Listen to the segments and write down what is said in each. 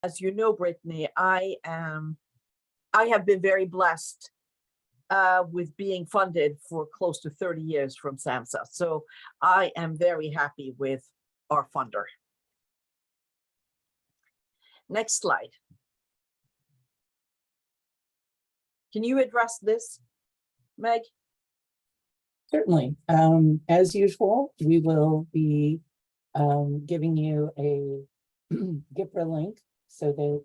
As you know, Brittany, I have been very blessed with being funded for close to 30 years from SAMHSA. So I am very happy with our funder. Next slide. Can you address this, Meg? Certainly. As usual, we will be giving you a GIPRA link so that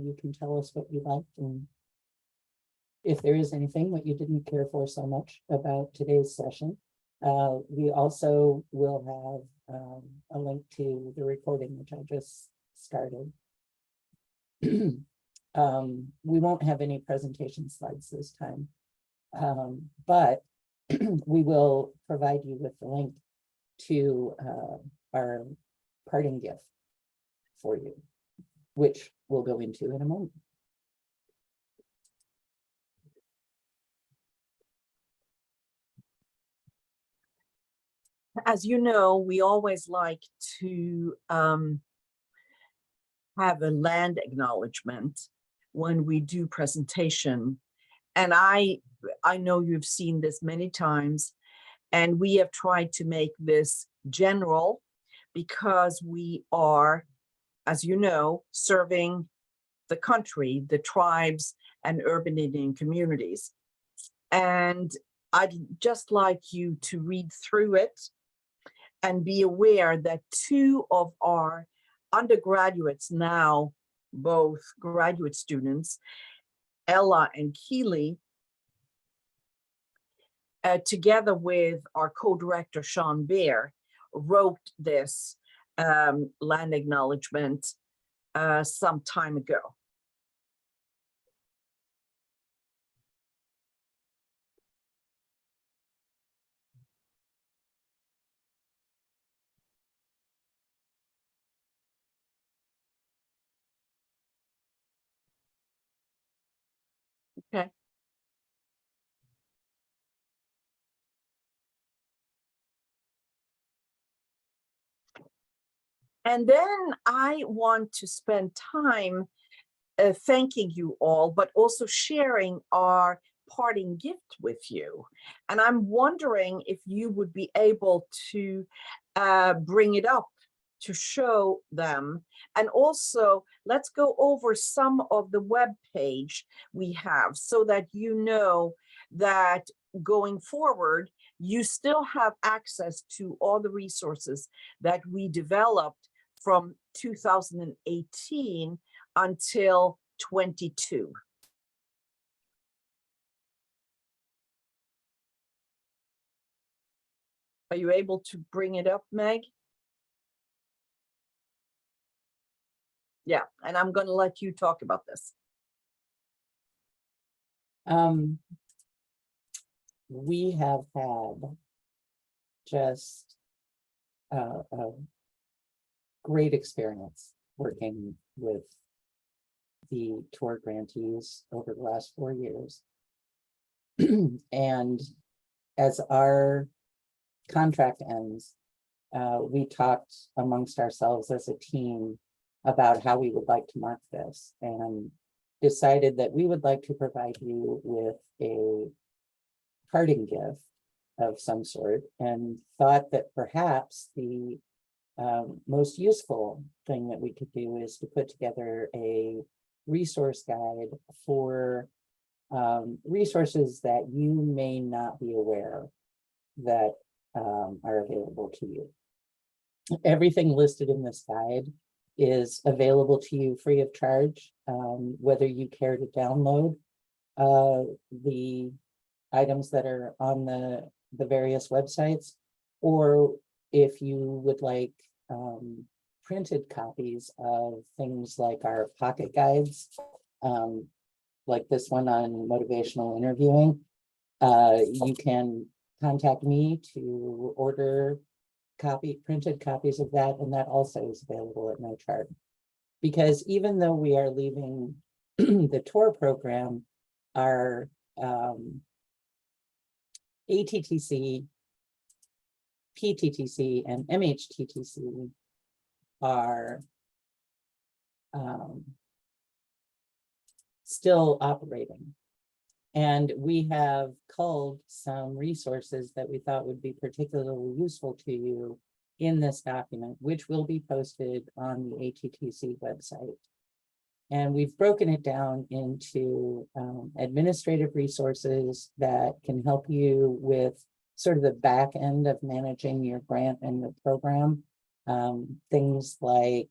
you can tell us what you liked and if there is anything that you didn't care for so much about today's session. We also will have a link to the recording, which I just started. We won't have any presentation slides this time, but we will provide you with the link to our parting gift for you, which we'll go into in a moment. As you know, we always like to have a land acknowledgement when we do presentation. And I know you've seen this many times, and we have tried to make this general because we are, as you know, serving the country, the tribes and urban Indian communities. And I'd just like you to read through it and be aware that two of our undergraduates, now both graduate students, Ella and Keely, together with our co-director Sean Bear, wrote this land acknowledgement some time ago. Okay. And then I want to spend time thanking you all, but also sharing our parting gift with you. And I'm wondering if you would be able to bring it up to show them. And also, let's go over some of the web page we have so that you know that going forward, you still have access to all the resources that we developed from 2018 until 22. Are you able to bring it up, Meg? Yeah, and I'm going to let you talk about this. We have had just a great experience working with the TOR grantees over the last 4 years. And as our contract ends, we talked amongst ourselves as a team about how we would like to mark this and decided that we would like to provide you with a parting gift of some sort, and thought that perhaps the most useful thing that we could do is to put together a resource guide for resources that you may not be aware that are available to you. Everything listed in this guide is available to you free of charge, whether you care to download the items that are on the various websites, or if you would like printed copies of things like our pocket guides, like this one on motivational interviewing, you can contact me to order printed copies of that, and that also is available at no charge. Because even though we are leaving the TOR program, our ATTC, PTTC, and MHTTC are still operating. And we have culled some resources that we thought would be particularly useful to you in this document, which will be posted on the ATTC website. And we've broken it down into administrative resources that can help you with sort of the back end of managing your grant and your program. Things like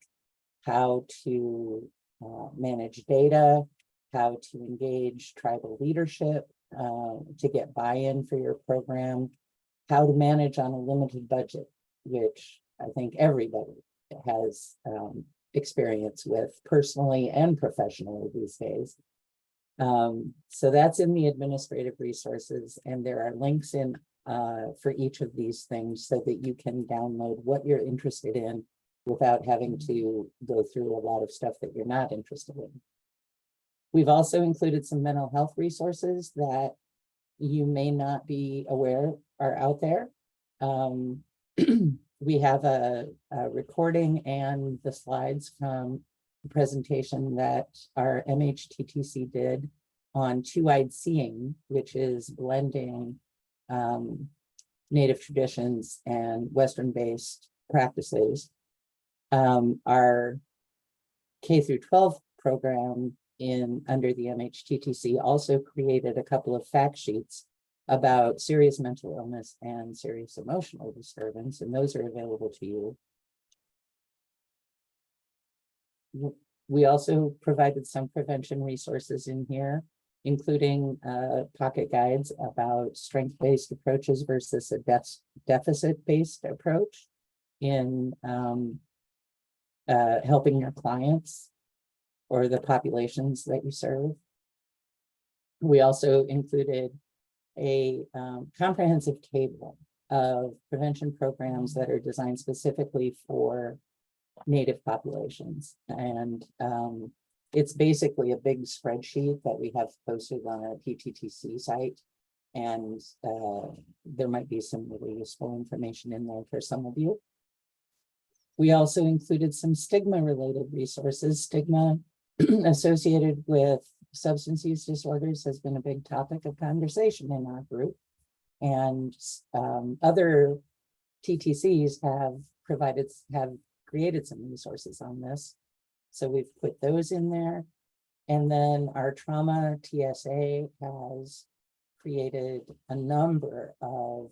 how to manage data, how to engage tribal leadership to get buy-in for your program, how to manage on a limited budget, which I think everybody has experience with personally and professionally these days. So that's in the administrative resources, and there are links in for each of these things so that you can download what you're interested in without having to go through a lot of stuff that you're not interested in. We've also included some mental health resources that you may not be aware are out there. We have a recording and the slides from the presentation that our MHTTC did on two-eyed seeing, which is blending Native traditions and Western-based practices. Our K through 12 program under the MHTTC also created a couple of fact sheets about serious mental illness and serious emotional disturbance, and those are available to you. We also provided some prevention resources in here, including pocket guides about strength-based approaches versus a deficit-based approach in helping your clients or the populations that you serve. We also included a comprehensive table of prevention programs that are designed specifically for Native populations. And it's basically a big spreadsheet that we have posted on our PTTC site. And there might be some really useful information in there for some of you. We also included some stigma-related resources. Stigma associated with substance use disorders has been a big topic of conversation in our group. And other TTCs have created some resources on this. So we've put those in there. And then our trauma TSA has created a number of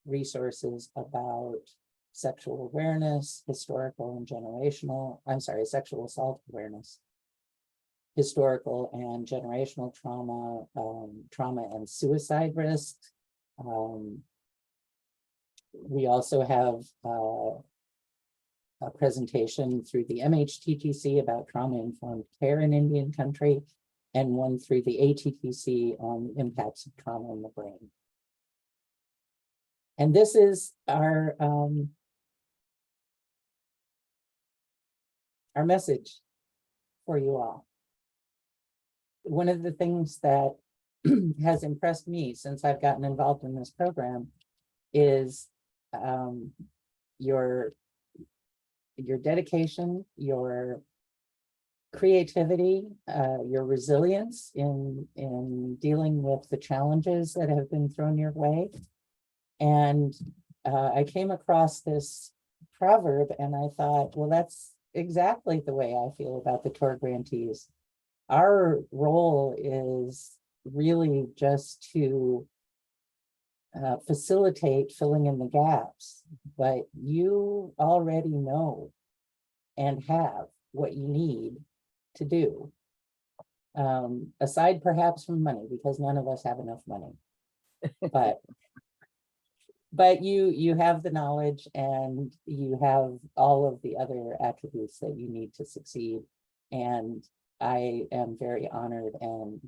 resources about sexual awareness, sexual assault awareness, historical and generational trauma, trauma and suicide risk. We also have a presentation through the MHTTC about trauma-informed care in Indian country, and one through the ATTC on the impacts of trauma in the brain. And this is our message for you all. One of the things that has impressed me since I've gotten involved in this program is your dedication, your creativity, your resilience in dealing with the challenges that have been thrown your way. And I came across this proverb and I thought, well, that's exactly the way I feel about the TOR grantees. Our role is really just to facilitate filling in the gaps, but you already know and have what you need to do. Aside perhaps from money, because none of us have enough money, but you have the knowledge and you have all of the other attributes that you need to succeed. And I am very honored and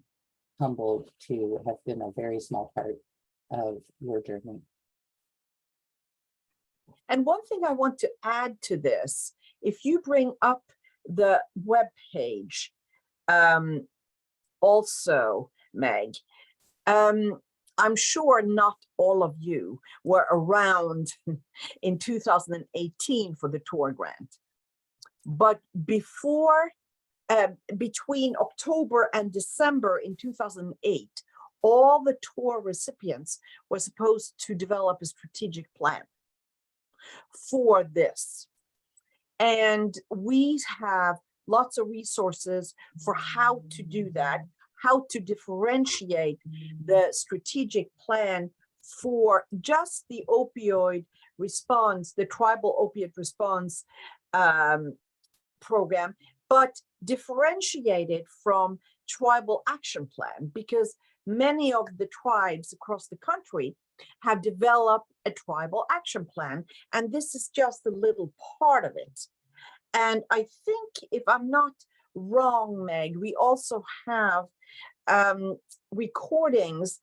humbled to have been a very small part of your journey. And one thing I want to add to this, if you bring up the web page, also, Meg, I'm sure not all of you were around in 2018 for the TOR grant. But between October and December in 2008, all the TOR recipients were supposed to develop a strategic plan for this. And we have lots of resources for how to do that, how to differentiate the strategic plan for just the opioid response, the tribal opiate response program, but differentiate it from tribal action plan, because many of the tribes across the country have developed a tribal action plan, and this is just a little part of it. And I think, if I'm not wrong, Meg, we also have recordings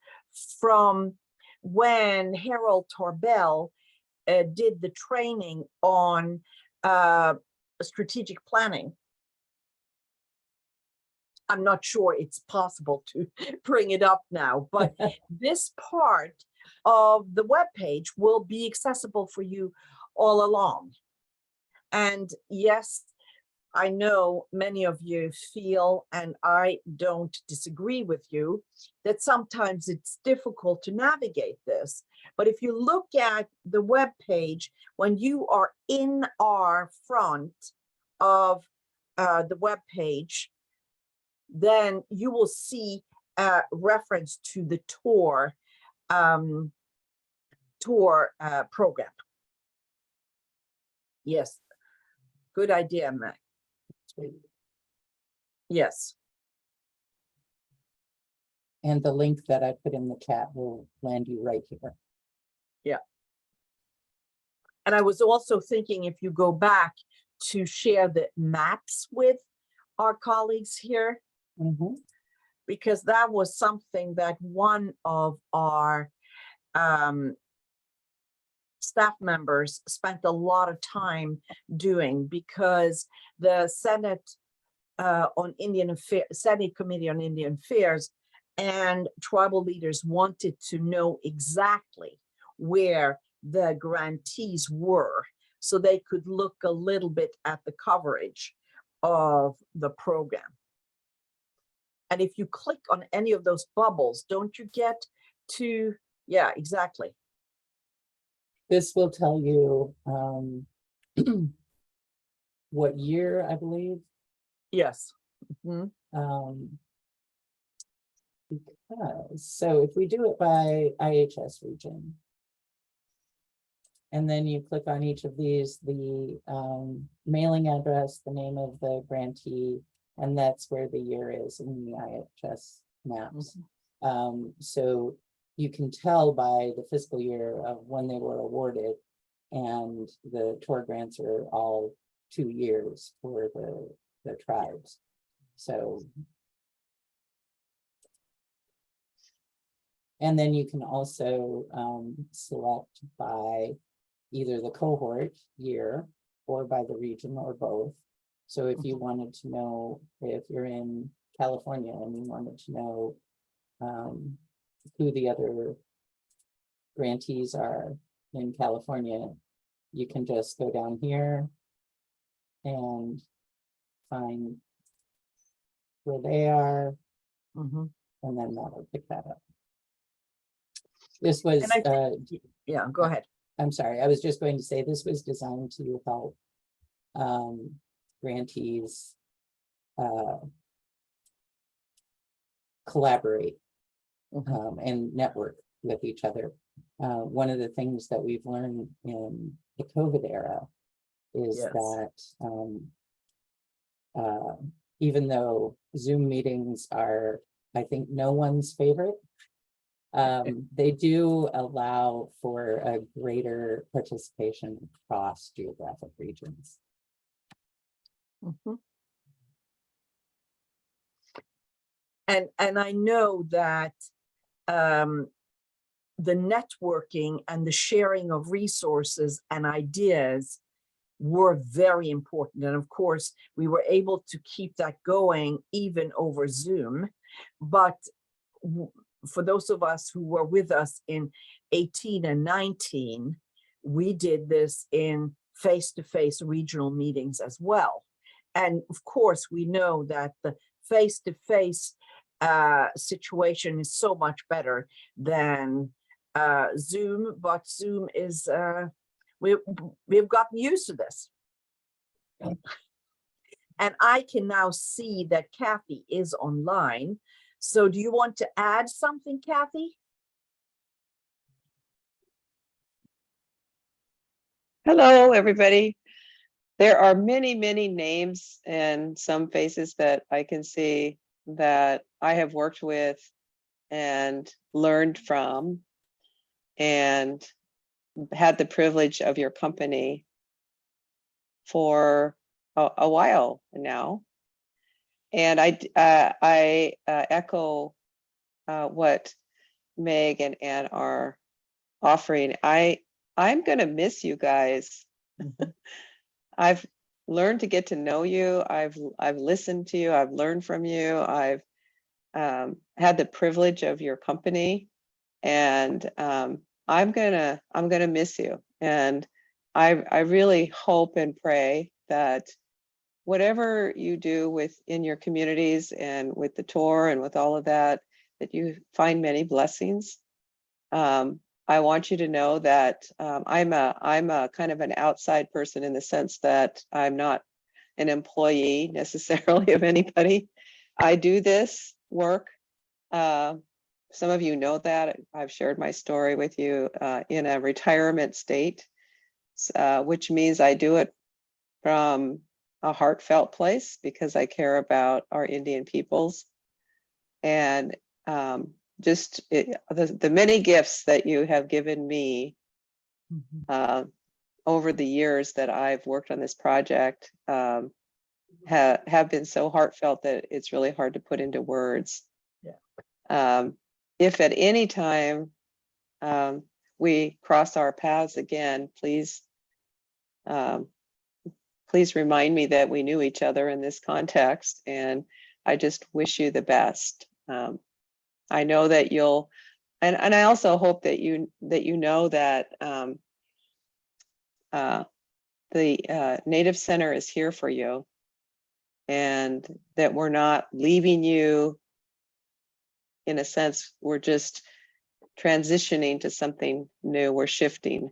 from when Harold Torbell did the training on strategic planning. I'm not sure it's possible to bring it up now, but this part of the webpage will be accessible for you all along. And yes, I know many of you feel, and I don't disagree with you, that sometimes it's difficult to navigate this. But if you look at the web page, when you are in our front of the web page, then you will see a reference to the TOR program. Yes, good idea, Mac. Yes. And the link that I put in the chat will land you right here. Yeah. And I was also thinking, if you go back to share the maps with our colleagues here, because that was something that one of our staff members spent a lot of time doing, because the Senate on Indian Affairs, Senate Committee on Indian Affairs, and tribal leaders wanted to know exactly where the grantees were, so they could look a little bit at the coverage of the program. And if you click on any of those bubbles, don't you get to, yeah, exactly. This will tell you what year, I believe. Yes. Because, so if we do it by IHS region, and then you click on each of these, the mailing address, the name of the grantee, and that's where the year is in the IHS maps. So you can tell by the fiscal year of when they were awarded, and the TOR grants are all 2 years for the tribes. So, and then you can also select by either the cohort year or by the region or both. So if you wanted to know, if you're in California and you wanted to know who the other grantees are in California, you can just go down here and find where they are, and then that'll pick that up. This was, yeah, go ahead. I'm sorry, I was just going to say this was designed to help grantees collaborate and network with each other. One of the things that we've learned in the COVID era is that even though Zoom meetings are, I think, no one's favorite, they do allow for a greater participation across geographic regions. And I know that the networking and the sharing of resources and ideas were very important. And of course, we were able to keep that going even over Zoom. But for those of us who were with us in 18 and 19, we did this in face-to-face regional meetings as well. And of course, we know that the face-to-face situation is so much better than Zoom, but Zoom is, we've gotten used to this. And I can now see that Kathy is online. So do you want to add something, Kathy? Hello, everybody. There are many, many names and some faces that I can see that I have worked with and learned from and had the privilege of your company for a while now. And I echo what Meg and Ann are offering. I'm going to miss you guys. I've learned to get to know you. I've listened to you. I've learned from you. I've had the privilege of your company, and I'm gonna miss you. And I really hope and pray that whatever you do in your communities and with the TOR and with all of that, that you find many blessings. I want you to know that I'm a kind of an outside person in the sense that I'm not an employee necessarily of anybody. I do this work. Some of you know that. I've shared my story with you in a retirement state, which means I do it from a heartfelt place because I care about our Indian peoples. And just the many gifts that you have given me over the years that I've worked on this project have been so heartfelt that it's really hard to put into words. Yeah. If at any time we cross our paths again, please remind me that we knew each other in this context, and I just wish you the best. I know that you'll, and I also hope that you know that the Native Center is here for you, and that we're not leaving you. In a sense, we're just transitioning to something new. We're shifting,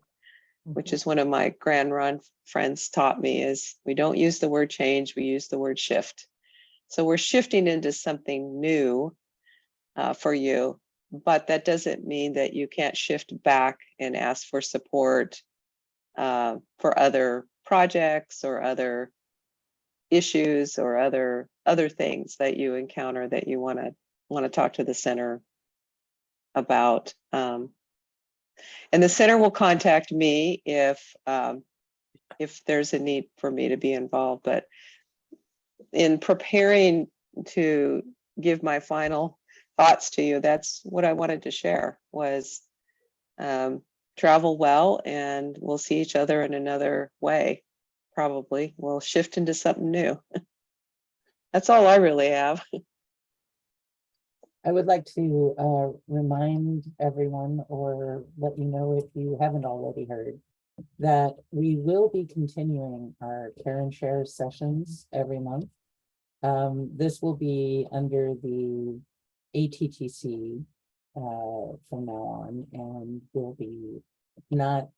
which is one of my Grand Run friends taught me, is we don't use the word change, we use the word shift. So we're shifting into something new for you, but that doesn't mean that you can't shift back and ask for support for other projects or other issues or other things that you encounter that you want to talk to the center about. And the center will contact me if there's a need for me to be involved. But in preparing to give my final thoughts to you, that's what I wanted to share, was travel well, and we'll see each other in another way. Probably we'll shift into something new. That's all I really have. I would like to remind everyone, or let you know if you haven't already heard, that we will be continuing our Care and Share sessions every month. This will be under the ATTC from now on, and will be not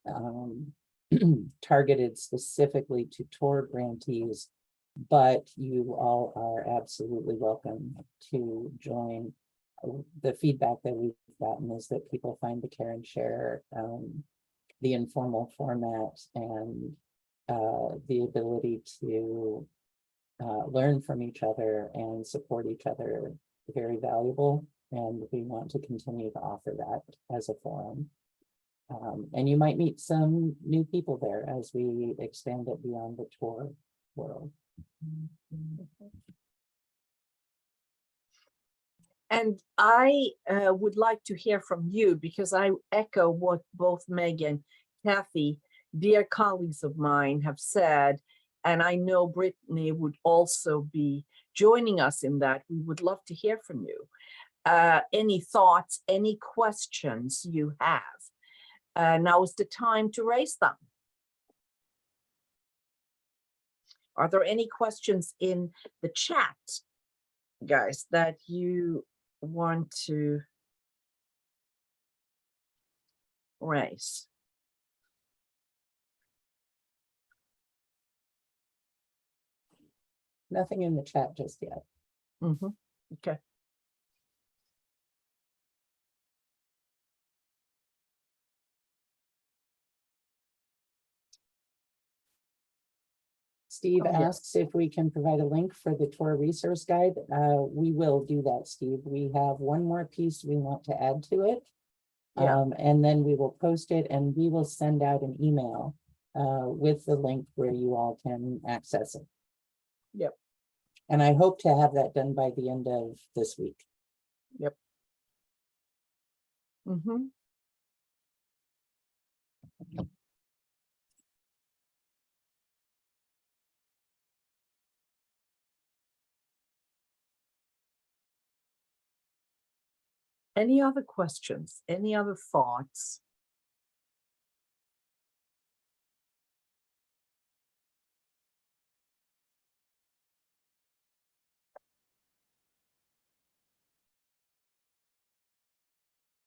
targeted specifically to TOR grantees, but you all are absolutely welcome to join. The feedback that we've gotten is that people find the Care and Share, the informal format, and the ability to learn from each other and support each other very valuable. And we want to continue to offer that as a forum. And you might meet some new people there as we expand it beyond the TOR world. And I would like to hear from you, because I echo what both Meg and Kathy, dear colleagues of mine, have said. And I know Brittany would also be joining us in that. We would love to hear from you. Any thoughts, any questions you have. Now is the time to raise them. Are there any questions in the chat, guys, that you want to raise? Nothing in the chat just yet. Okay. Steve Oh, yeah. asks if we can provide a link for the TOR resource guide. We will do that, Steve. We have one more piece we want to add to it. Yeah. And then we will post it and we will send out an email with the link where you all can access it. Yep. And I hope to have that done by the end of this week. Yep. Any other questions? Any other thoughts?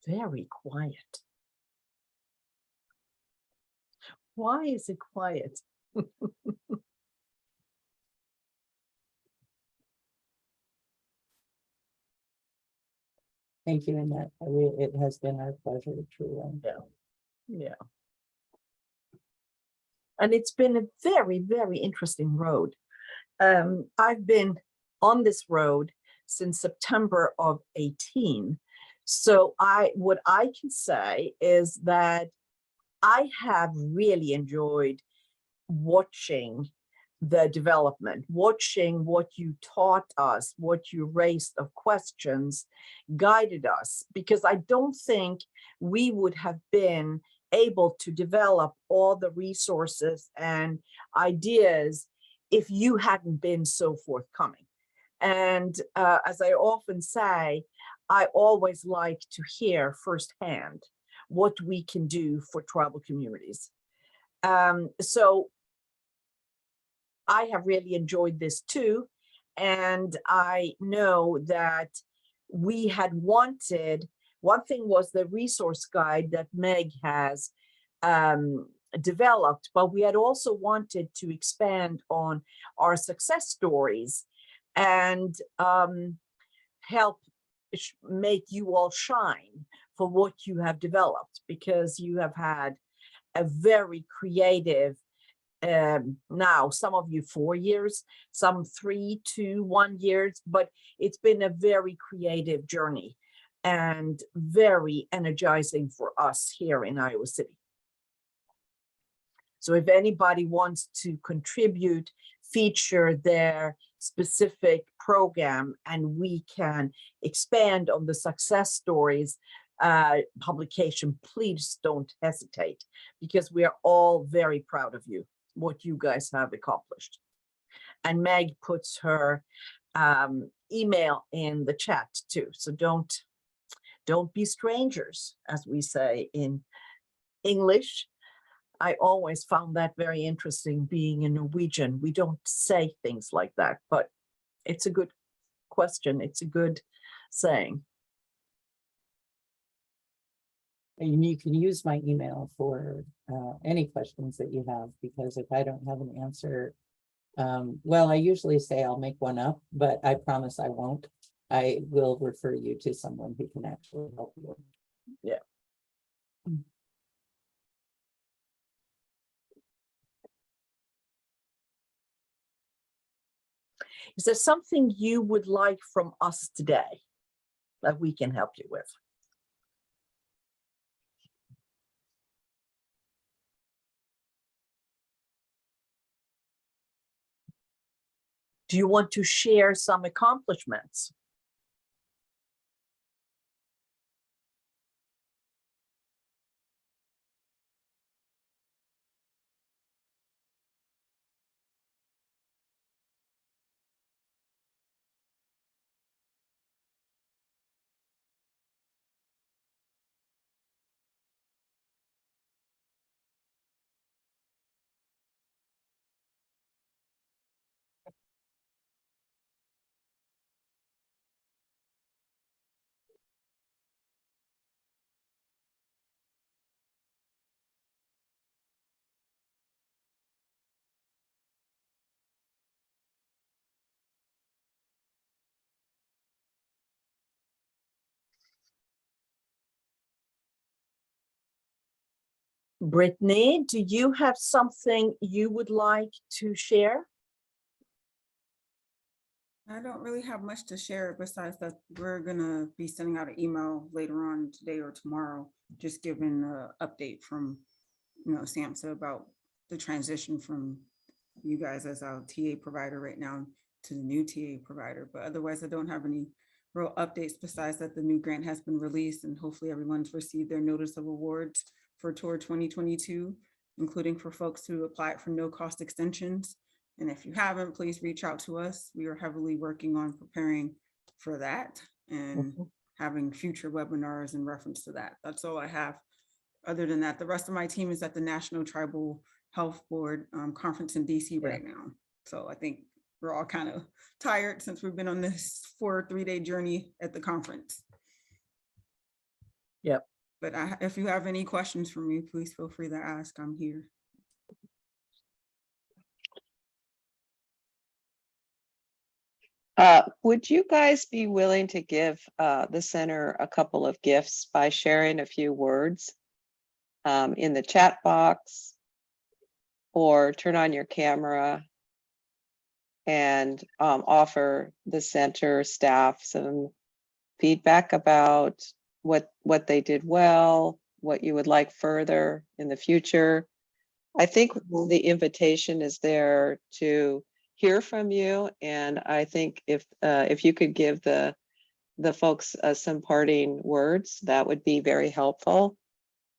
Very quiet. Why is it quiet? Thank you, Annette. It has been our pleasure, truly. Yeah. And it's been a very, very interesting road. I've been on this road since September of 18. So what I can say is that I have really enjoyed watching the development, watching what you taught us, what you raised of questions, guided us, because I don't think we would have been able to develop all the resources and ideas if you hadn't been so forthcoming. And as I often say, I always like to hear firsthand what we can do for tribal communities. So I have really enjoyed this too. And I know that we had wanted, one thing was the resource guide that Meg has developed, but we had also wanted to expand on our success stories and help make you all shine for what you have developed, because you have had a very creative, now some of you 4 years, some 3, 2, 1 years, but it's been a very creative journey and very energizing for us here in Iowa City. So if anybody wants to contribute, feature their specific program, and we can expand on the success stories publication, please don't hesitate, because we are all very proud of you, what you guys have accomplished. And Meg puts her email in the chat too. So don't be strangers, as we say in English. I always found that very interesting, being a Norwegian. We don't say things like that, but it's a good question. It's a good saying. And you can use my email for any questions that you have, because if I don't have an answer, well, I usually say I'll make one up, but I promise I won't. I will refer you to someone who can actually help you. Yeah. Is there something you would like from us today that we can help you with? Do you want to share some accomplishments? Brittany, do you have something you would like to share? I don't really have much to share besides that we're gonna be sending out an email later on today or tomorrow, just giving the update from, SAMHSA about the transition from you guys as our TA provider right now to the new TA provider. But otherwise, I don't have any real updates besides that the new grant has been released and hopefully everyone's received their notice of awards for TOR 2022, including for folks who applied for no cost extensions. And if you haven't, please reach out to us. We are heavily working on preparing for that and having future webinars in reference to that. That's all I have. Other than that, the rest of my team is at the National Tribal Health Board conference in DC right now. So I think we're all kind of tired since we've been on this 3-day journey at the conference. Yep. But if you have any questions for me, please feel free to ask. I'm here. Would you guys be willing to give the center a couple of gifts by sharing a few words in the chat box, or turn on your camera and offer the center staff some feedback about what they did well, what you would like further in the future? I think the invitation is there to hear from you, and I think if you could give the folks some parting words, that would be very helpful.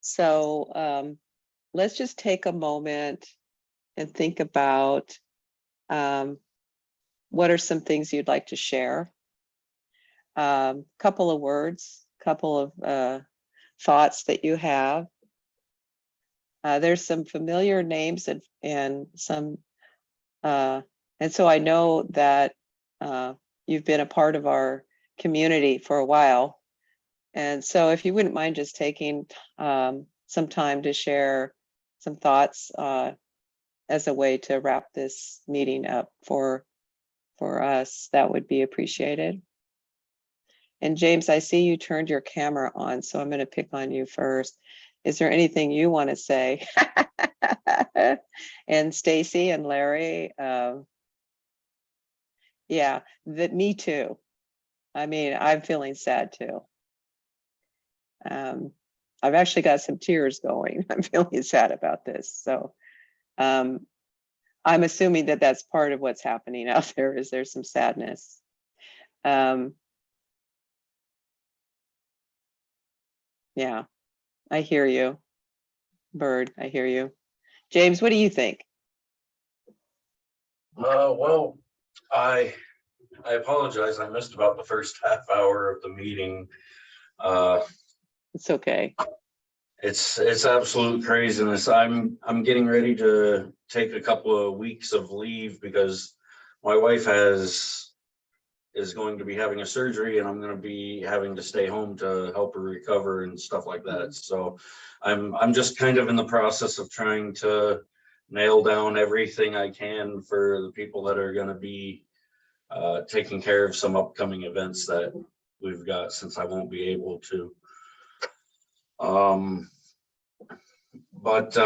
So let's just take a moment and think about what are some things you'd like to share. Couple of words, couple of thoughts that you have. There's some familiar names and some, and so I know that you've been a part of our community for a while. And so if you wouldn't mind just taking some time to share some thoughts as a way to wrap this meeting up for us, that would be appreciated. And James, I see you turned your camera on, so I'm going to pick on you first. Is there anything you want to say? And Stacy and Larry, yeah, me too. I mean, I'm feeling sad too. I've actually got some tears going. I'm feeling sad about this. So I'm assuming that that's part of what's happening out there, is there's some sadness. Yeah, I hear you. Bird, I hear you. James, what do you think? Well, I apologize. I missed about the first half hour of the meeting. It's okay. It's absolute craziness. I'm getting ready to take a couple of weeks of leave because my wife is going to be having a surgery, and I'm going to be having to stay home to help her recover and stuff like that. So I'm just kind of in the process of trying to nail down everything I can for the people that are going to be taking care of some upcoming events that we've got, since I won't be able to. But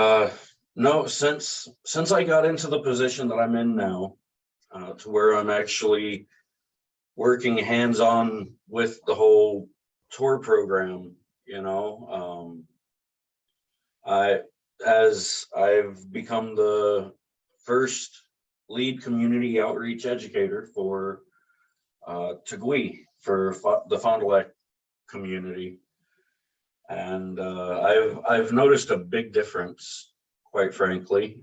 no, since I got into the position that I'm in now, to where I'm actually working hands-on with the whole TOR program, as I've become the first lead community outreach educator for Tagui, for the Fond du Lac community. And I've noticed a big difference, quite frankly.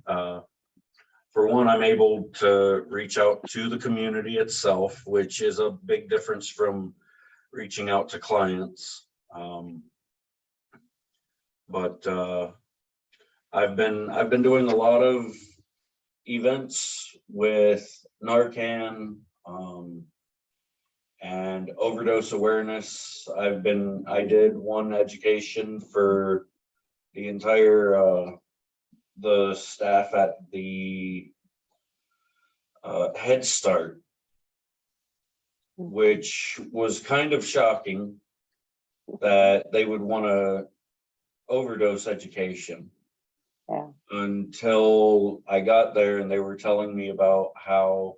For one, I'm able to reach out to the community itself, which is a big difference from reaching out to clients. But I've been doing a lot of events with Narcan and overdose awareness. I did one education for the entire the staff at the Head Start, which was kind of shocking that they would want to overdose education. until I got there and they were telling me about how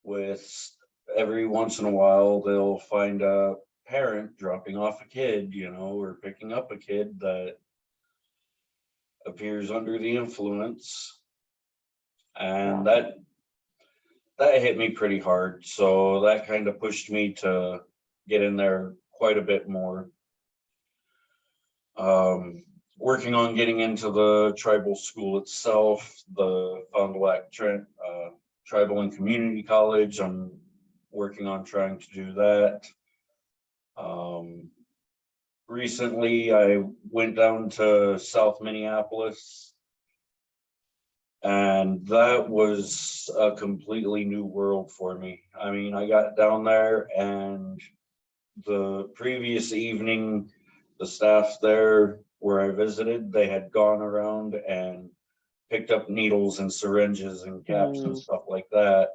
with every once in a while they'll find a parent dropping off a kid, you know, or picking up a kid that appears under the influence. And that hit me pretty hard. So that kind of pushed me to get in there quite a bit more. Working on getting into the tribal school itself, the Fond du Lac Tribal and Community College. I'm working on trying to do that. Recently, I went down to South Minneapolis, and that was a completely new world for me. I mean, I got down there, and the previous evening, the staff there where I visited, they had gone around and picked up needles and syringes and caps and stuff like that.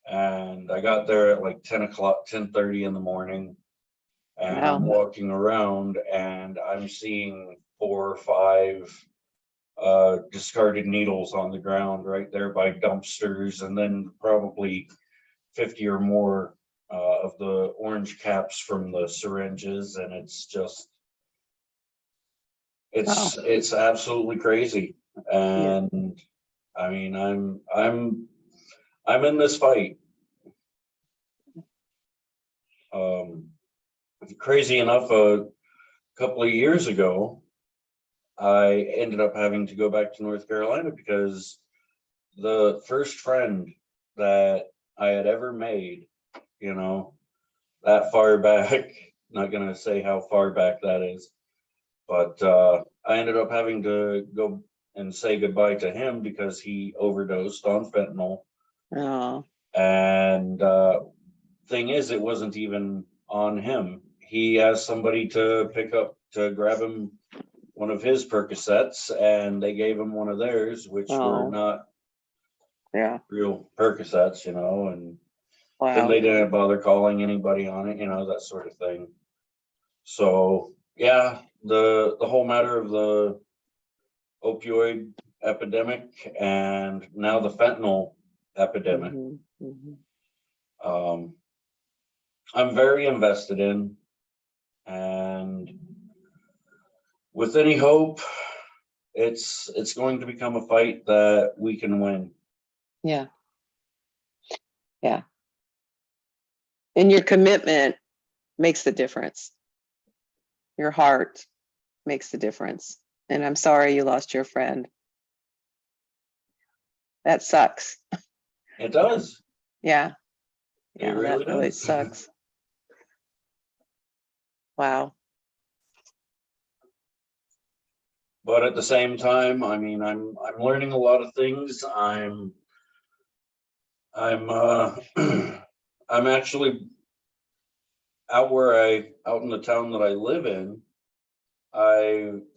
And I got there at like 10 o'clock, 10:30 in the morning. And Wow. I'm walking around and I'm seeing 4 or 5 discarded needles on the ground right there by dumpsters, and then probably 50 or more of the orange caps from the syringes. And it's just, it's absolutely crazy. And I mean, I'm in this fight. Crazy enough, a couple of years ago, I ended up having to go back to North Carolina because the first friend that I had ever made, you know, that far back, not gonna say how far back that is, but I ended up having to go and say goodbye to him because he overdosed on fentanyl. Oh, And thing is, it wasn't even on him. He asked somebody to grab him one of his Percocets, and they gave him one of theirs, which were not real Percocets, you know, and then they didn't bother calling anybody on it, you know, that sort of thing. So yeah, the whole matter of the opioid epidemic and now the fentanyl epidemic. I'm very invested in, and with any hope, it's going to become a fight that we can win. yeah. And your commitment makes the difference. Your heart makes the difference. And I'm sorry you lost your friend. That sucks. It does. Yeah. It Yeah, really that really does. sucks. Wow. But at the same time, I mean, I'm learning a lot of things. I'm I'm actually out in the town that I live in.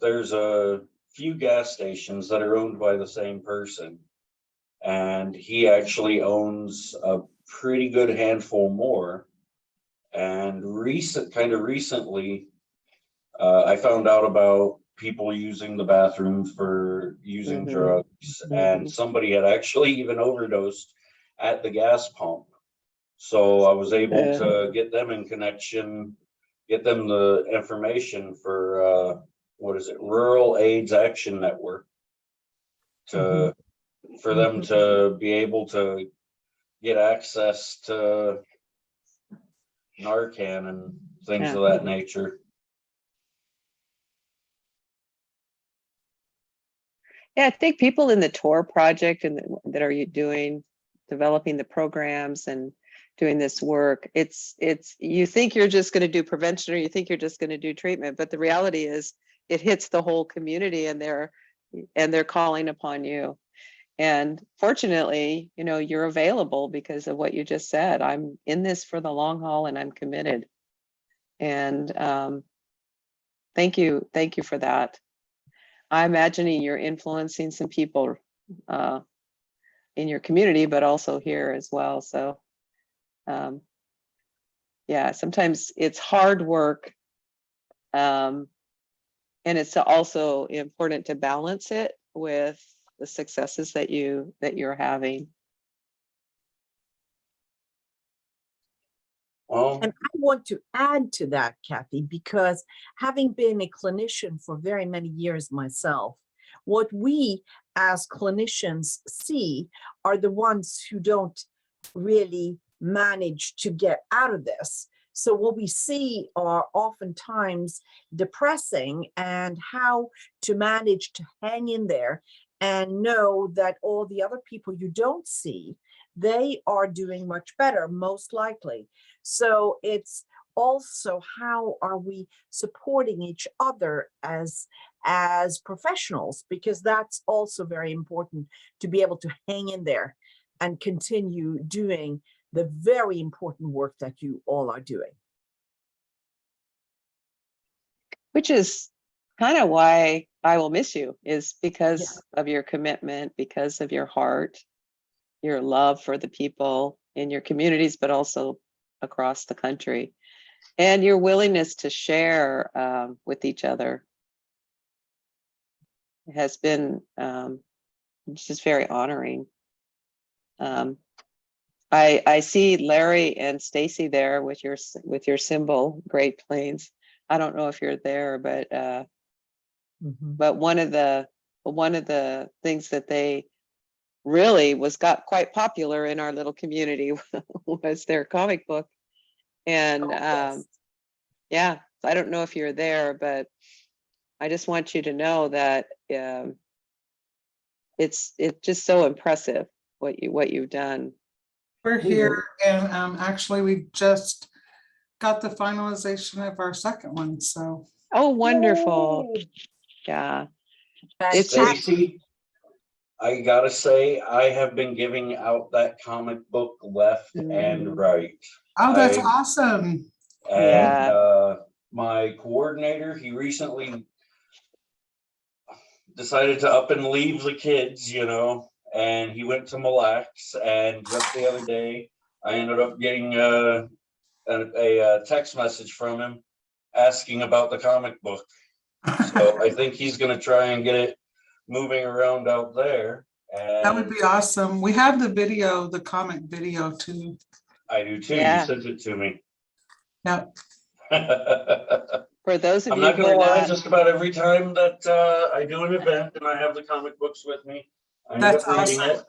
There's a few gas stations that are owned by the same person, and he actually owns a pretty good handful more. And recently, I found out about people using the bathroom for using drugs, and somebody had actually even overdosed at the gas pump. So I was able to get them in connection, get them the information for Rural AIDS Action Network, for them to be able to get access to Narcan and things of that nature. Yeah, I think people in the TOR project and that are developing the programs and doing this work, it's you think you're just going to do prevention, or you think you're just going to do treatment, but the reality is it hits the whole community, and they're calling upon you. And fortunately, you know, you're available because of what you just said. I'm in this for the long haul, and I'm committed. And thank you for that. I'm imagining you're influencing some people in your community, but also here as well. So yeah, sometimes it's hard work. And it's also important to balance it with the successes that you're having. Well, And I want to add to that, Kathy, because having been a clinician for very many years myself, what we as clinicians see are the ones who don't really manage to get out of this. So what we see are oftentimes depressing, and how to manage to hang in there and know that all the other people you don't see, they are doing much better, most likely. So it's also, how are we supporting each other as professionals, because that's also very important, to be able to hang in there and continue doing the very important work that you all are doing. Which is kind of why I will miss you, is because of your commitment, because of your heart, your love for the people in your communities, but also across the country, and your willingness to share with each other. It has been just very honoring. I see Larry and Stacy there with your symbol, Great Plains. I don't know if you're there, but but one of the things that they really got quite popular in our little community was their comic book. And yeah, I don't know if you're there, but I just want you to know that it's just so impressive what you've done. We're here, and actually we just got the finalization of our second one, so. Oh, wonderful. Yeah. It's Fantastic. Stacy, I gotta say, I have been giving out that comic book left and right. Oh, that's I- awesome. And Yeah. my coordinator, he recently decided to up and leave the kids, and he went to Mille Lacs. And just the other day, I ended up getting a text message from him asking about the comic book. So I think he's going to try and get it moving around out there. And That would be awesome. We have the video, the comic video too. I do too. Yeah. You sent it to me. Yeah. For those of I'm you not who gonna are lie, not, just about every time that I do an event and I have the comic books with me, I end That's up reading awesome. it.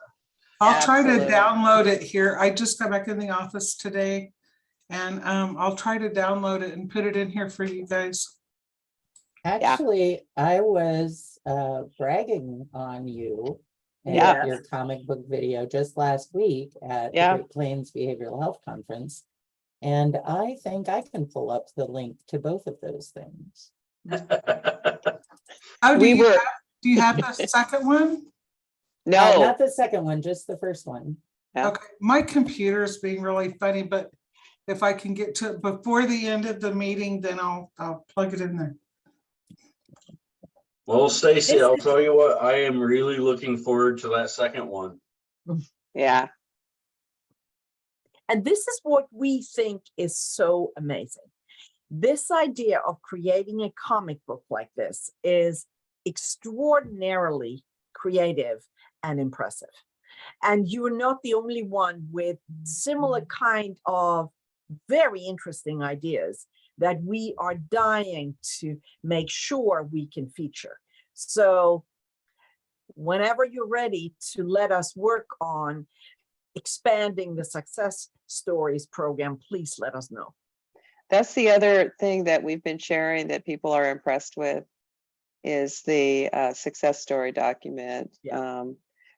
I'll try to Absolutely. download it here. I just got back in the office today, and I'll try to download it and put it in here for you guys. Actually, I was bragging on you and Yeah. your comic book video just last week at the Yeah. Great Plains Behavioral Health Conference. And I think I can pull up the link to both of those things. Oh, do We were you have the second one? no. Not the second one, just the first one. Yeah. Okay, my computer is being really funny, but if I can get to it before the end of the meeting, then I'll plug it in there. Well, Stacy, This I'll is- tell you what, I am really looking forward to that second one. Yeah. And this is what we think is so amazing. This idea of creating a comic book like this is extraordinarily creative and impressive. And you're not the only one with similar kind of very interesting ideas that we are dying to make sure we can feature. So whenever you're ready to let us work on expanding the Success Stories program, please let us know. That's the other thing that we've been sharing that people are impressed with, is the success story document,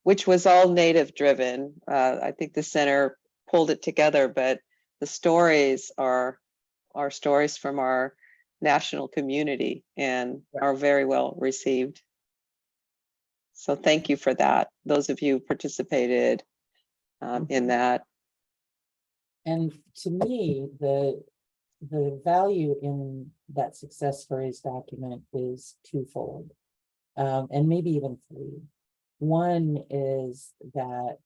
which was all Native driven. I think the center pulled it together, but the stories are stories from our national community and are very well received. So thank you for that. Those of you who participated in that. And to me, the value in that success stories document is twofold, and maybe even three. One is that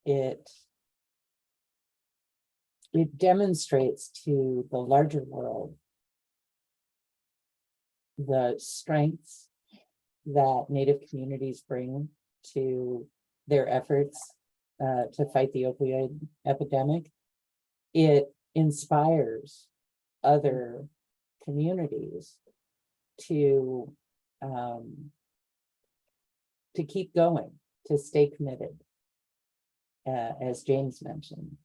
it demonstrates to the larger world the strengths that Native communities bring to their efforts to fight the opioid epidemic, it inspires other communities to keep going, to stay committed. As James mentioned,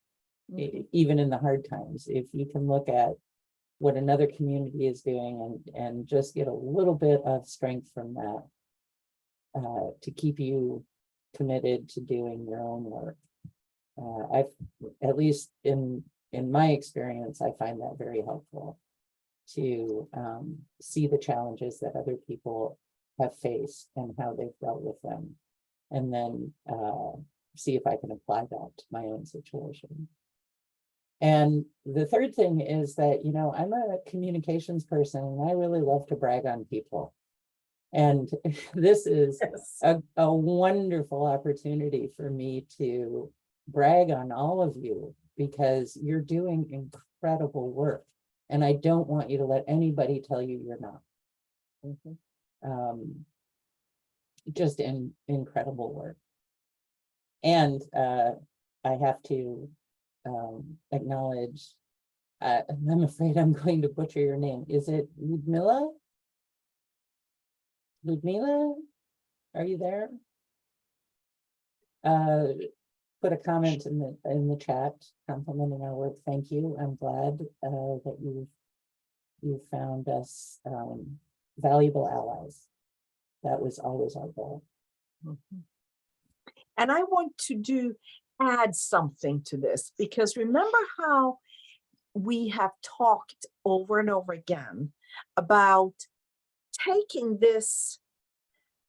even in the hard times, if you can look at what another community is doing and just get a little bit of strength from that to keep you committed to doing your own work. I've, at least in my experience, I find that very helpful to see the challenges that other people have faced and how they've dealt with them, and then see if I can apply that to my own situation. And the third thing is that, you know, I'm a communications person and I really love to brag on people. And this is a wonderful opportunity for me to brag on all of you, because you're doing incredible work. And I don't want you to let anybody tell you you're not. Just incredible work. And I have to acknowledge, I'm afraid I'm going to butcher your name. Is it Ludmila? Ludmila, are you there? Put a comment in the chat complimenting our work. Thank you. I'm glad that you found us valuable allies. That was always our goal. And I want to add something to this, because remember how we have talked over and over again about taking this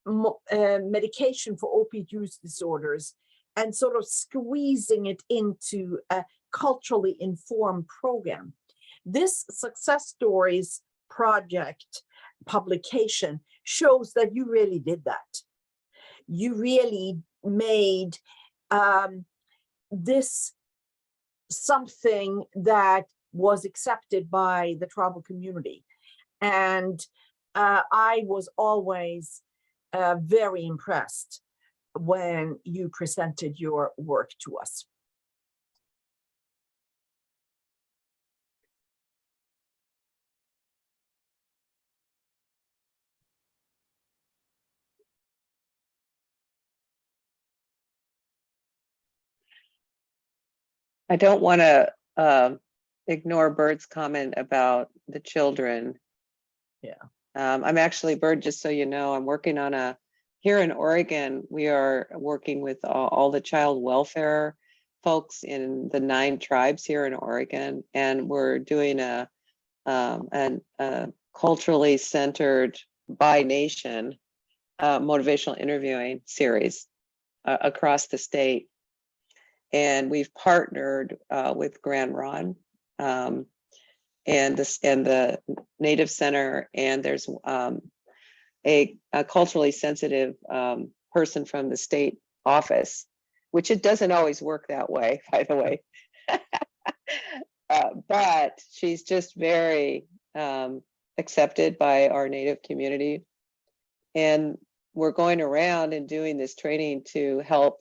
medication for opioid use disorders and sort of squeezing it into a culturally informed program. This Success Stories project publication shows that you really did that. You really made this something that was accepted by the tribal community. And I was always very impressed when you presented your work to us. I don't want to ignore Bird's comment about the children. Yeah. I'm actually, Bird, just so you know, I'm working on here in Oregon, we are working with all the child welfare folks in the 9 tribes here in Oregon. And we're doing a culturally centered by nation motivational interviewing series across the state. And we've partnered with Grand Ron and the Native Center, and there's a culturally sensitive person from the state office, which it doesn't always work that way, by the way. But she's just very accepted by our Native community. And we're going around and doing this training to help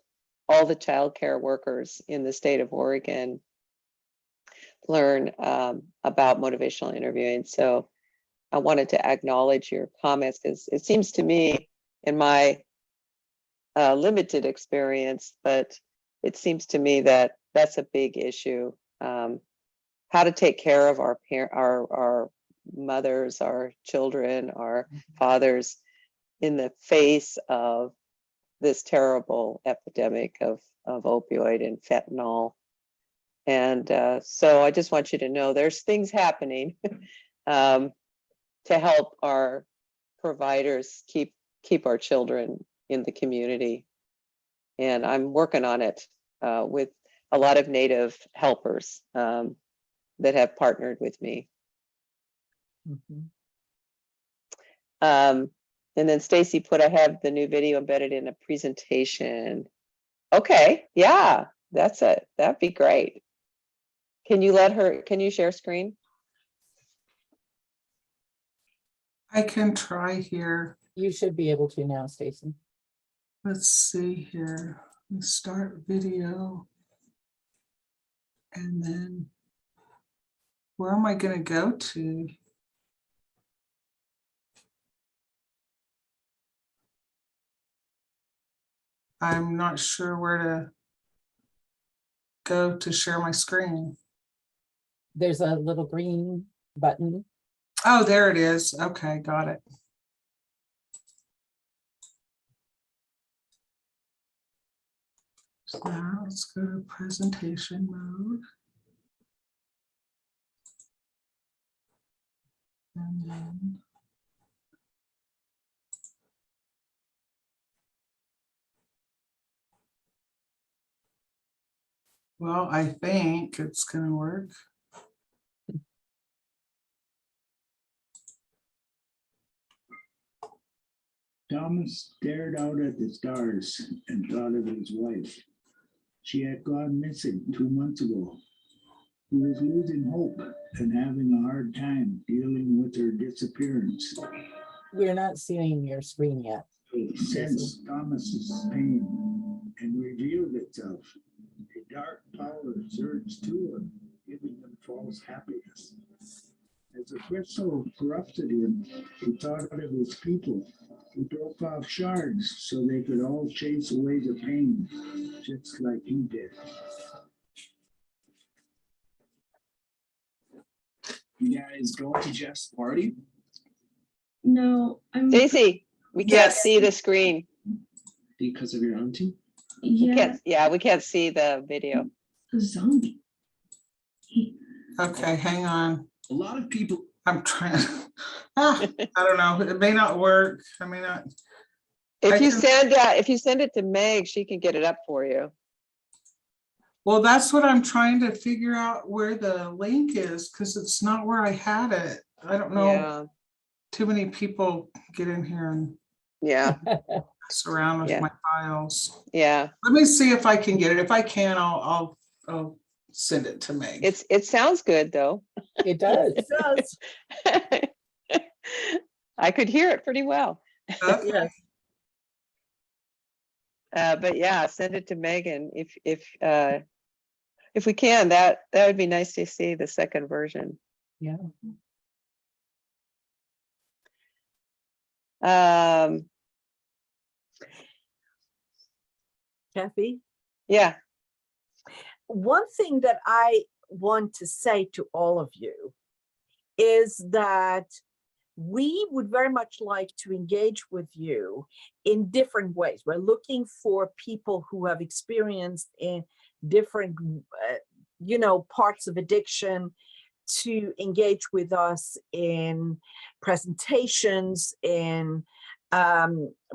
all the childcare workers in the state of Oregon learn about motivational interviewing. So I wanted to acknowledge your comments, because it seems to me, in my limited experience, but it seems to me that that's a big issue. How to take care of our mothers, our children, our fathers in the face of this terrible epidemic of opioid and fentanyl. And so I just want you to know there's things happening to help our providers keep our children in the community. And I'm working on it with a lot of Native helpers that have partnered with me. And then Stacy put, I have the new video embedded in a presentation. Okay, yeah, that's it. That'd be great. Can you share screen? I can try here. You should be able to now, Stacy. Let's see here. Let's start video. And then where am I going to go to? I'm not sure where to go to share my screen. There's a little green button. Oh, there it is. Okay, got it. So now let's go to presentation mode. And then well, I think it's gonna work. Thomas stared out at the stars and thought of his wife. She had gone missing 2 months ago. He was losing hope and having a hard time dealing with her disappearance. We're not seeing your screen yet. He sensed Thomas's pain and revealed itself. A dark power surged to him, giving him false happiness. As the crystal corrupted him, he thought of his people. He broke off shards so they could all chase away the pain, just like he did. You guys going to Jeff's party? No, I'm. Stacy, we can't Yes. see the screen. Because of your auntie? Yeah, We can't see the video. a zombie. Okay, hang on. A lot of people, I'm trying. I don't know. It may not work. I may not. If you can- send it to Meg, she can get it up for you. Well, that's what I'm trying to figure out where the link is, because it's not where I had it. I don't know. Yeah, Too many people get in here and yeah, mess around with Yeah. my files. yeah. Let me see if I can get it. If I can, I'll send it to Meg. It sounds good though. It does. It does. I could hear it pretty well. Okay. Yes. But yeah, send it to Megan if we can. That would be nice to see the second version. Yeah. Kathy? Yeah. One thing that I want to say to all of you is that we would very much like to engage with you in different ways. We're looking for people who have experienced in different, parts of addiction to engage with us in presentations, in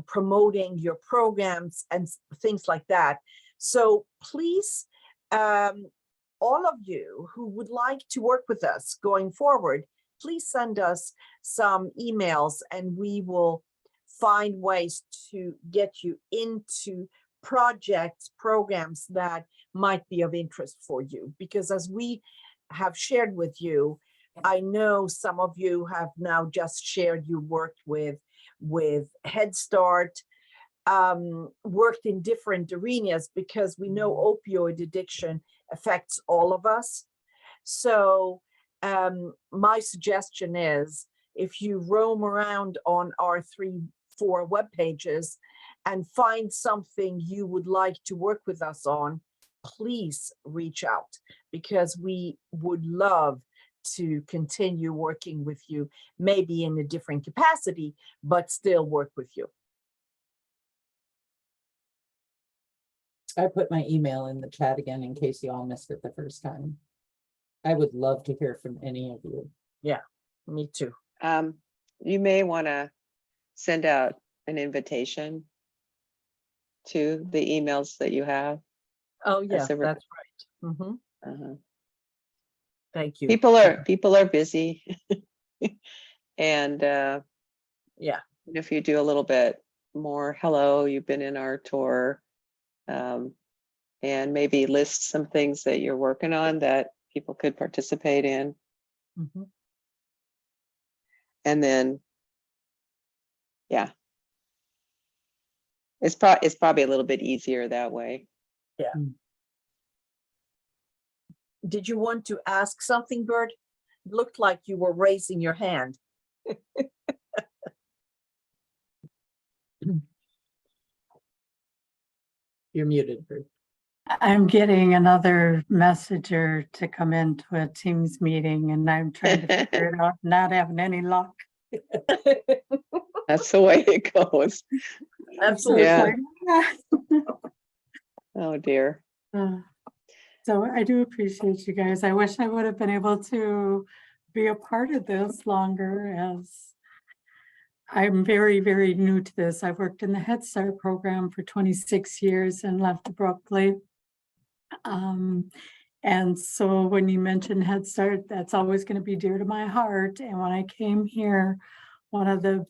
promoting your programs and things like that. So please, all of you who would like to work with us going forward, please send us some emails and we will find ways to get you into projects, programs that might be of interest for you. Because as we have shared with you, I know some of you have now just shared you worked with Head Start, worked in different arenas, because we know opioid addiction affects all of us. So my suggestion is, if you roam around on our 3-4 web pages and find something you would like to work with us on, please reach out, because we would love to continue working with you, maybe in a different capacity, but still work with you. I put my email in the chat again in case you all missed it the first time. I would love to hear from any of you. Me too. You may want to send out an invitation to the emails that you have. Oh, yeah, That's a re- that's right. Mhm. Uh-huh. Thank you. People are busy. And Yeah. if you do a little bit more, hello, you've been in our tour, and maybe list some things that you're working on that people could participate in. Mhm. And then, yeah, It's probably a little bit easier that way. Did you want to ask something, Bert? It looked like you were raising your hand. You're muted, Bert. I'm getting another messenger to come into a Teams meeting and I'm trying to figure it out, not having any luck. That's the way it goes. Absolutely. Yeah. Like, Oh, dear. So I do appreciate you guys. I wish I would have been able to be a part of this longer, as I'm very, very new to this. I've worked in the Head Start program for 26 years and left abruptly. And so when you mention Head Start, that's always going to be dear to my heart. And when I came here, one of the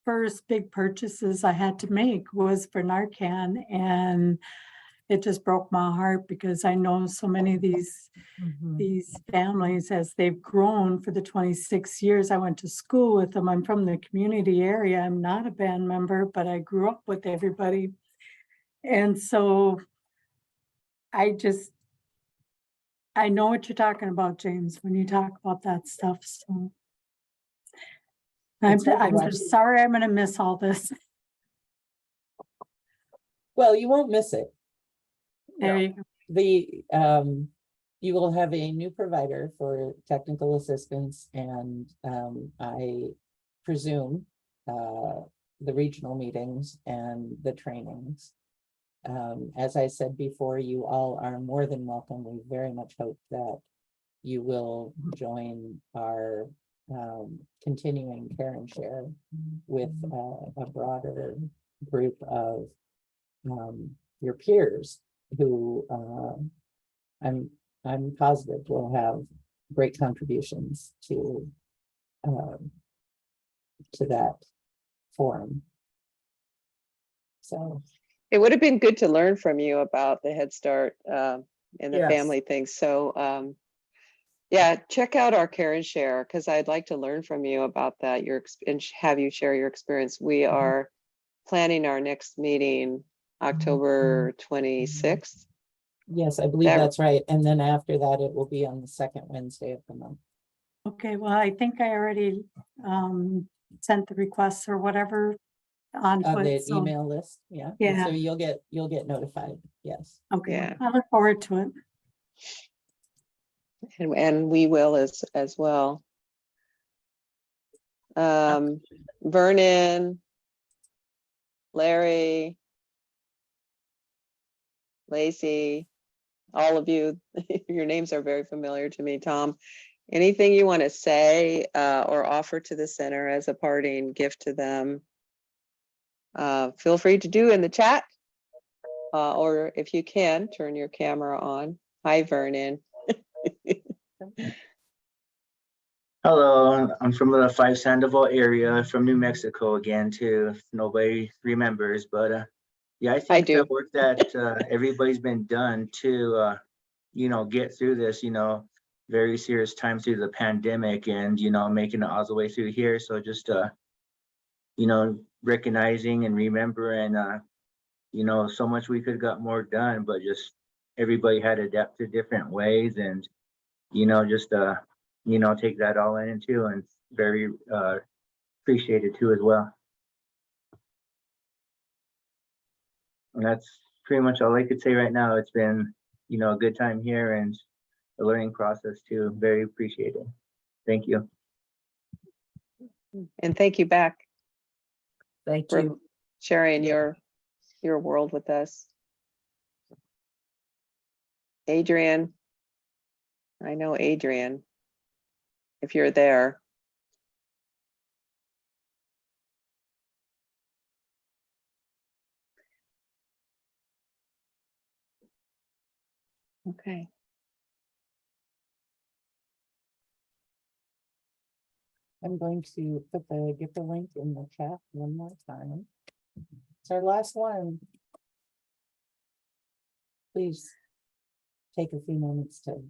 first big purchases I had to make was for Narcan, and it just broke my heart because I know so many of these families as they've grown for the 26 years. I went to school with them. I'm from the community area. I'm not a band member, but I grew up with everybody. And so I know what you're talking about, James, when you talk about that stuff. So I'm just sorry I'm going to miss all this. Well, you won't miss it. There you go. You will have a new provider for technical assistance, and I presume the regional meetings and the trainings. As I said before, you all are more than welcome. We very much hope that you will join our continuing care and share with a broader group of your peers who I'm positive will have great contributions to that forum. So It would have been good to learn from you about the Head Start and the Yes. family thing. So yeah, check out our Care and Share, because I'd like to learn from you about that, and have you share your experience. We are planning our next meeting October 26th. yes, I believe that's right. And then after that, it will be on the second Wednesday of the month. Okay, well, I think I already sent the requests or whatever on Of the so, email list, yeah. Yeah. So you'll get notified, yes. okay, Yeah. I look forward to it. And we will as well. Vernon, Larry, Lacey, all of you, your names are very familiar to me. Tom, anything you want to say or offer to the center as a parting gift to them, feel free to do in the chat, or if you can, turn your camera on. Hi, Vernon. Hello, I'm from the 5 Sandoval area, from New Mexico again too, if nobody remembers, but yeah, I think do. the work that everybody's been done to get through this, very serious time through the pandemic, and making it all the way through here. So just recognizing and remembering so much we could have got more done, but just everybody had to adapt to different ways, and just take that all in too, and very appreciated too as well. And that's pretty much all I could say right now. It's been, a good time here and a learning process too. Very appreciated. Thank you. And thank you back Thank for you. sharing your world with us. Adrian, I know Adrian, if you're there. Okay. I'm going to put the gift link in the chat one more time. It's our last one. Please take a few moments to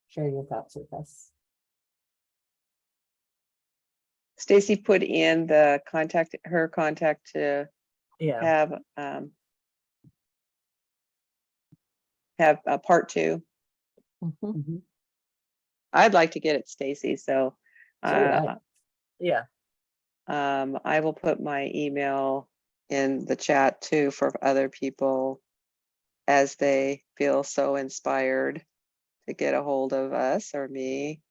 share your thoughts with us. Stacy put in the her contact Yeah. Have a part 2. Mhm. I'd like to get it, Stacy. So, So would I. Yeah. I will put my email in the chat too for other people as they feel so inspired to get a hold of us or me.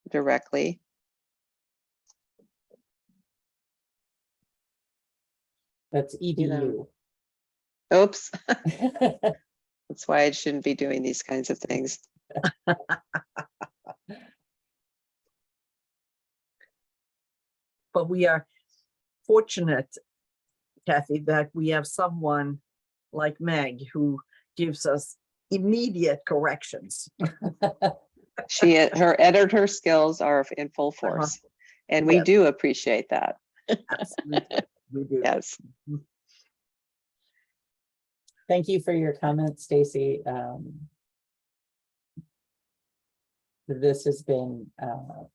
Directly. That's edu. Oops. That's why I shouldn't be doing these kinds of things. But we are fortunate, Kathy, that we have someone like Meg who gives us immediate corrections. Her editor skills are in full force, and we Yes. do appreciate that. Absolutely. We do. Yes. Thank you for your comments, Stacy. This has been,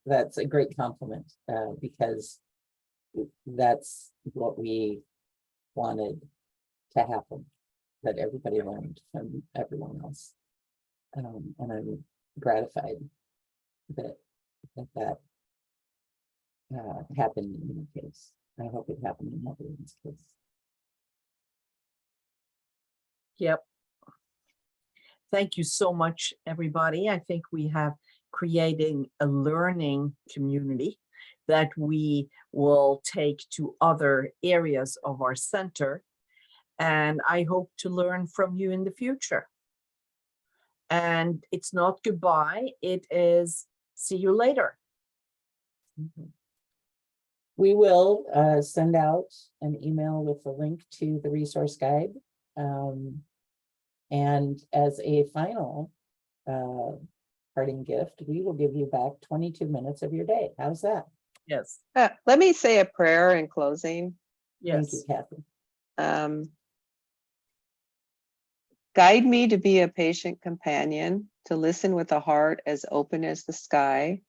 that's a great compliment, because that's what we wanted to happen, that everybody learned from everyone else. And I'm gratified that happened in your case. I hope it happened in everyone's case. Yep. Thank you so much, everybody. I think we have created a learning community that we will take to other areas of our center. And I hope to learn from you in the future. And it's not goodbye, it is see you later. We will send out an email with the link to the resource guide. And as a final parting gift, we will give you back 22 minutes of your day. How's that? Yes. Let me say a prayer in closing. Thank you, Yes. Kathy. Guide me to be a patient companion, to listen with a heart as open as the sky.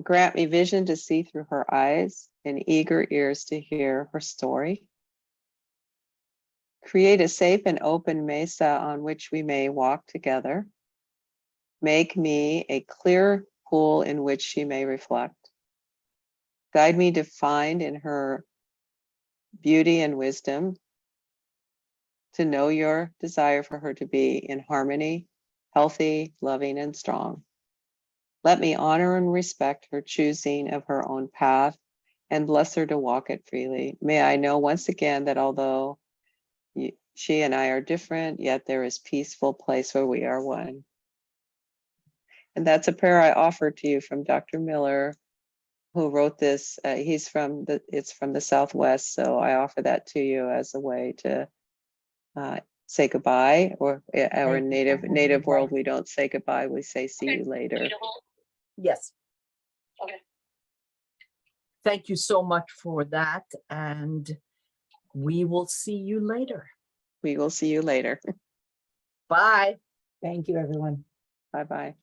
Grant me vision to see through her eyes and eager ears to hear her story. Create a safe and open mesa on which we may walk together. Make me a clear pool in which she may reflect. Guide me to find in her beauty and wisdom, to know your desire for her to be in harmony, healthy, loving, and strong. Let me honor and respect her choosing of her own path and bless her to walk it freely. May I know once again that although she and I are different, yet there is peaceful place where we are one. And that's a prayer I offer to you from Dr. Miller, who wrote this. It's from the Southwest, so I offer that to you as a way to say goodbye, or in native world, we don't say goodbye, we say see you later. Yes. Okay. Thank you so much for that. And we will see you later. We will see you later. Bye. Thank you, everyone. Bye-bye.